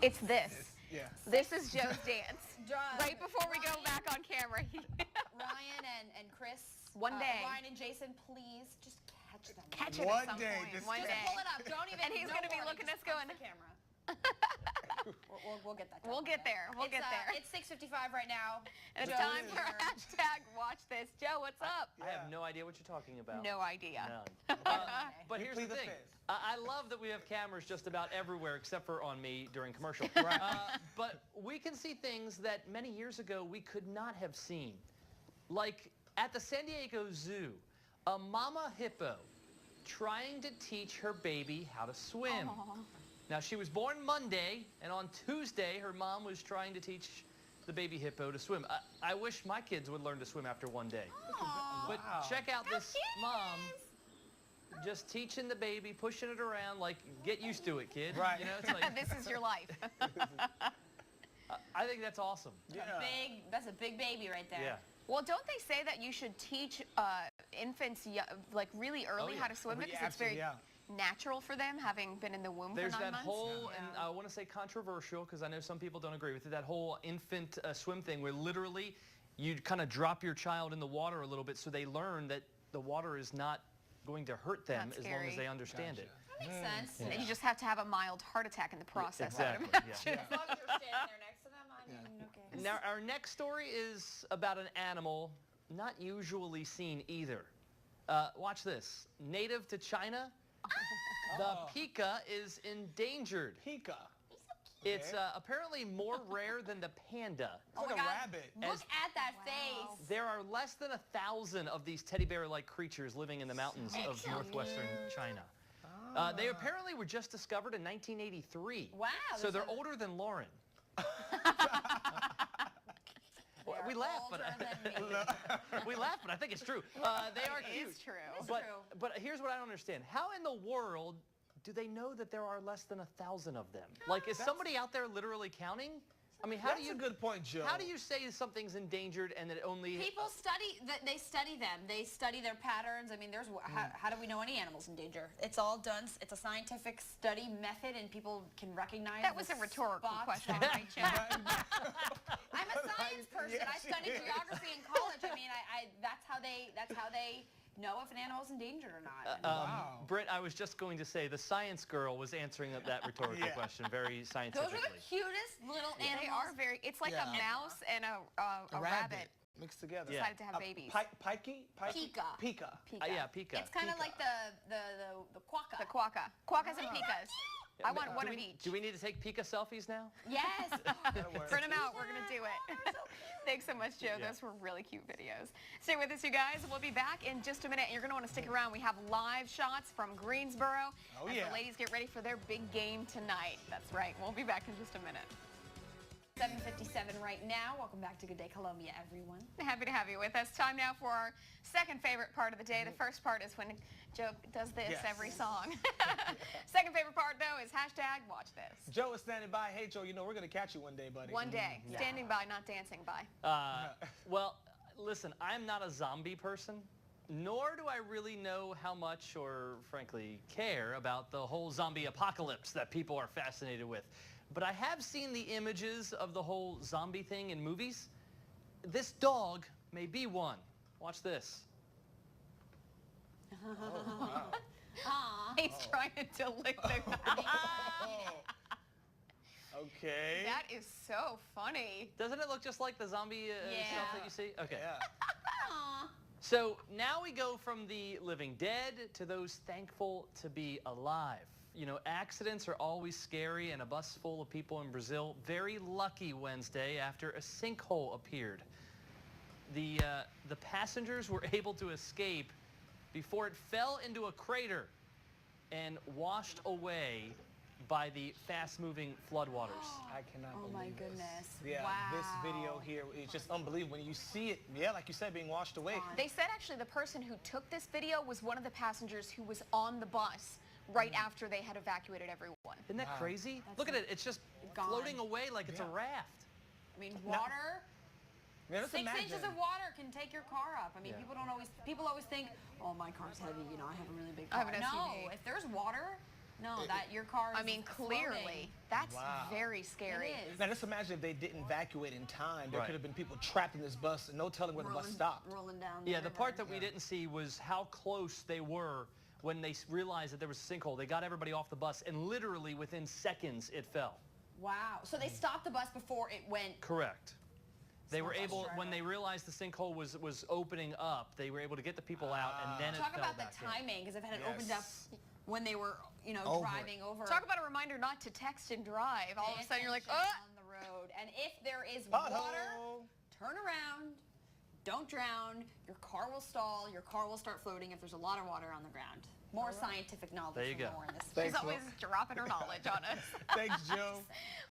It's this. Yeah. This is Joe's dance. Right before we go Ryan- back on camera. Ryan and Chris. One day. Ryan and Jason, please just catch them. Catch it One at some day, point. just One Just day. pull it up. Don't even. And he's no gonna be warning, looking at just us going, punch the camera. We'll get that done. We'll get there. We'll get there. It's 6:55 right now. And it's Joe time is for here. hashtag watch this. Joe, what's up? I have no idea what you're talking about. No idea. None. But here's the Plead the thing. fifth. I love that we have cameras just about everywhere except for on me during commercial. But we can see things that many years ago we could not have seen. Like at the San Diego Zoo, a mama hippo trying to teach her baby how to swim. Aww. Now, she was born Monday, and on Tuesday, her mom was trying to teach the baby hippo to swim. I wish my kids would learn to swim after one day. But check out this mom just teaching the baby, pushing it around, like, get used to it, kid. Right. You know, it's like, This is your life. I think that's awesome. Yeah. That's a big baby right there. Yeah. Well, don't they say that you should teach infants like really early yeah. how to swim Oh, because yeah, it's very absolutely, natural for them, having been in the womb There's for 9 that months? whole, and I want to say controversial because I know some people don't agree with it, that whole infant swim thing where literally you kind of drop your child in the water a little bit so they learn that the water is not going to hurt them Not as long as scary. they understand Gotcha. it. That makes sense. And you just have to have a mild heart attack in the process. I would Exactly, imagine. As long as you're standing there next to them, I mean, okay. Now, our next story is about an animal not usually seen either. Watch this. Native to China, the pika is endangered. Pika. It's apparently more rare than the panda. Oh Like my a God. rabbit. Look at that face. There are less than 1,000 of these teddy bear-like creatures living in the mountains of northwestern China. They apparently were just discovered in 1983. Wow, So this they're is- older than Lauren. They're We laugh, older but than me. we laugh, but I think it's true. They are It cute. is true. But here's what I don't understand. How in the world do they know that there are less than 1,000 of them? Like, is somebody out there literally counting? I mean, how That's do you a good point, Joe. How do you say something's endangered and that it only People study that. They study them. They study their patterns. I mean, there's how do we know any animal's in danger? It's all done. It's a scientific study method, and people can recognize. That was the a rhetorical spots question, on- right, Joe? I'm a science person. Yeah, I she studied is. geography in college. I mean, that's how they know if an animal's endangered or not. Wow. Britt, I was just going to say the science girl was answering that rhetorical Yeah. question very Those scientifically. are the cutest little animals. They are very, it's like Yeah. a mouse and a rabbit mixed together. Yeah. decided to have babies. Pikey? Pika. Pika. Pika. Yeah, pika. It's kind of Pika. like the quokka. The quokka. Quokkas and pikas. I want one do of we, each. Do we need to take pika selfies now? Yes. That'll work. Print them out. We're going to do it. Thanks so much, Joe. Yeah. Those were really cute videos. Stay with us, you guys. We'll be back in just a minute. You're going to want to stick around. We have live shots from Greensboro. Oh, as yeah. the ladies get ready for their big game tonight. That's right. We'll be back in just a minute. 7:57 right now. Welcome back to Good Day Columbia, everyone. Happy to have you with us. Time now for our second favorite part of the day. The first part is when Joe does this Yes. every song. Second favorite part, though, is hashtag watch this. Joe is standing by. Hey, Joe, you know we're going to catch you one day, buddy. One day. Standing by, not dancing by. Well, listen, I'm not a zombie person, nor do I really know how much or, frankly, care about the whole zombie apocalypse that people are fascinated with. But I have seen the images of the whole zombie thing in movies. This dog may be one. Watch this. Wow. He's trying to lick the... Oh. Okay. That is so funny. Doesn't it look just like the zombie Yeah. stuff that you see? Okay. Yeah. So now we go from the living dead to those thankful to be alive. You know, accidents are always scary, and a bus full of people in Brazil very lucky Wednesday after a sinkhole appeared. The passengers were able to escape before it fell into a crater and washed away by the fast-moving floodwaters. I cannot believe my this. goodness. Yeah, Wow. this video here is just unbelievable. When you see it, yeah, like you said, being washed away. They said actually the person who took this video was one of the passengers who was on the bus right after they had evacuated everyone. Isn't that Wow. crazy? Look at it. It's just Gone. floating away like it's a Yeah. raft. I mean, water. Yeah, just 6 imagine. inches of water can take your car up. I mean, Yeah. people always think, oh, my car's heavy. You know, I have a really big I car. have an No, SUV. if there's water, No, that your car is I mean, floating. clearly, that's Wow. very scary. It is. Now just imagine if they didn't evacuate in time. There Right. could have been people trapped in this bus and no telling where the bus stopped. Rolling down. Yeah, the river. part that we didn't see was how close they were when they realized that there was a sinkhole. They got everybody off the bus, and literally within seconds, it fell. Wow. So they stopped the bus before it went. Correct. They were Smart bus able, driver. when they realized the sinkhole was opening up, they were able to get the people out, and then it Talk fell about the back in. timing, because if it had Yes. opened up when they were, you know, Over it. driving over. Talk about a reminder not to text and drive. All of a sudden, you're like, attention oh! on the road. And if there is water, Pothole. turn around. Don't drown. Your car will stall. Your car will start floating if there's a lot of water on the ground. More scientific knowledge There you from go. Lauren this She's Thanks, always dropping her knowledge on us. Thanks, Joe.